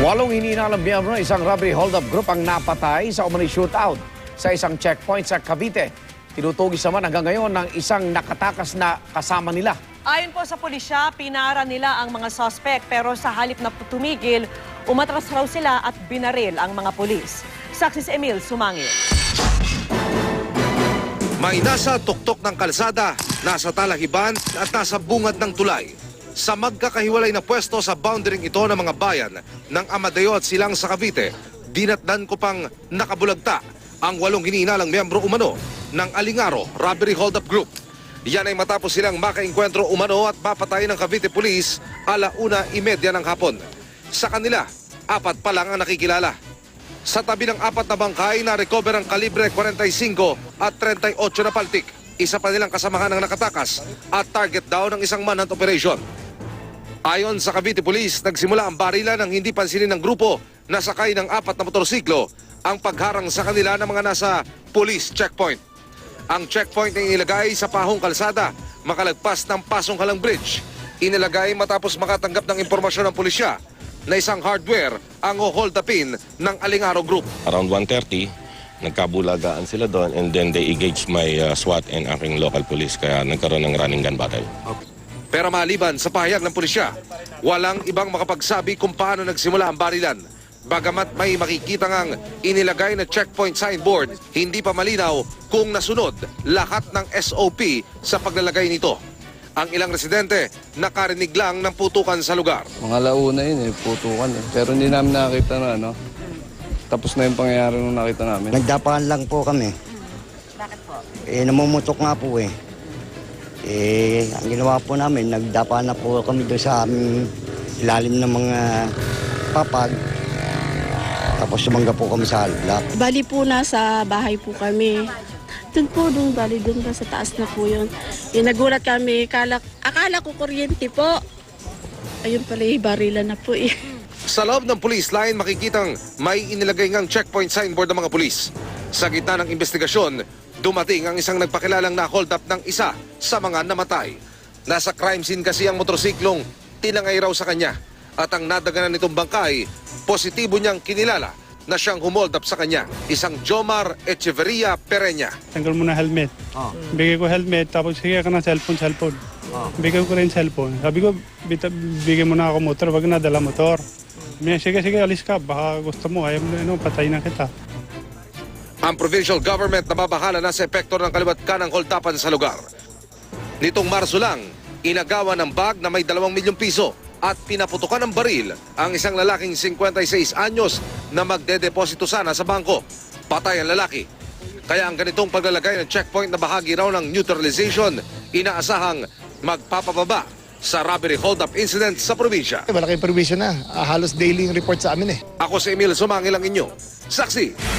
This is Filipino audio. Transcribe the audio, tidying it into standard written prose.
Walong hinihinalang miyembro ng isang robbery hold-up group ang napatay sa umano'y shootout sa isang checkpoint sa Cavite. Tinutugis naman hanggang ngayon ng isang nakatakas na kasama nila. Ayon po sa pulisya, pinara nila ang mga suspect pero sa halip na tumigil, umatras raw sila at binaril ang mga pulis. Saksi si Emil Sumangil. May nasa tuktok ng kalsada, nasa talahiban at nasa bungad ng tulay. Sa magkakahiwalay na pwesto sa boundary ito ng mga bayan ng Amadeo at Silang sa Cavite, dinatnan ko pang nakabulagta ang 8 hinihinalang miyembro umano ng Alingaro Robbery Hold-up Group. Yan ay matapos silang makaengkwentro umano at mapatay ng Cavite Police 1:30 ng hapon. Sa kanila, 4 pa lang ang nakikilala. Sa tabi ng 4 na bangkay, na-recover ang kalibre 45 at 38 na paltik. Isa pa nilang kasamahan ng nakatakas at target daw ng isang manhunt operation. Ayon sa Cavite Police, nagsimula ang barila ng hindi pansinin ng grupo na sakay ng 4 na motorsiklo ang pagharang sa kanila ng mga nasa police checkpoint. Ang checkpoint ay inilagay sa pahong kalsada, makalagpas ng Pasong Halang Bridge. Inilagay matapos makatanggap ng impormasyon ng pulisya na isang hardware ang hold upin ng Alingaro Group. Around 1:30, nagkabulagaan sila doon and then they engaged my SWAT and aking local police kaya nagkaroon ng running gun battle. Pero maliban sa pahayag ng pulisya, walang ibang makapagsabi kung paano nagsimula ang barilan. Bagamat may makikita ngang inilagay na checkpoint signboard, hindi pa malinaw kung nasunod lahat ng SOP sa paglalagay nito. Ang ilang residente nakarinig lang ng putukan sa lugar. Mga launa yun putukan Pero hindi namin nakita na tapos na yung pangyayari nung nakita namin. Nagdapaan lang po kami. Bakit po? Namumutok nga po ang ginawa po namin, nagdapaan na po kami doon sa aming ilalim ng mga papag. Tapos sumangga po kami sa halblak. Bali po nasa bahay po kami. Doon bali doon pa sa taas na po yun. Nagulat kami, akala ko kuryente po. Ayun pala, barila na po Sa loob ng police line, makikitang may inilagay ngang checkpoint signboard ng mga pulis. Sa gitna ng investigasyon, dumating ang isang nagpakilalang na-hold up ng isa sa mga namatay. Nasa crime scene kasi ang motorsiklong tinangay raw sa kanya. At ang nadaganan nitong bangkay, positibo niyang kinilala na siyang humold up sa kanya. Isang Jomar Echeverria Pereña. Tanggal mo na helmet. Bigay ko helmet, tapos sige ka ng cellphone. Bigay ko rin cellphone. Sabi ko, bigay mo na ako motor, wag na dala motor. Sige, alis ka. Baka gusto mo, ayaw mo, patay na kita. Ang provincial government nababahala na sa epekto ng kaliwat kanang hold-upan sa lugar. Nitong Marso lang, inagawa ng bag na may 2 milyong piso at pinaputukan ng baril ang isang lalaking 56 anyos na magdedeposito sana sa bangko. Patay ang lalaki. Kaya ang ganitong paglalagay ng checkpoint na bahagi raw ng neutralization, inaasahang magpapababa sa robbery hold-up incident sa probinsya. Malaking provision na. Halos daily yung report sa amin Ako si Emil Sumangil ang inyo. Saksi!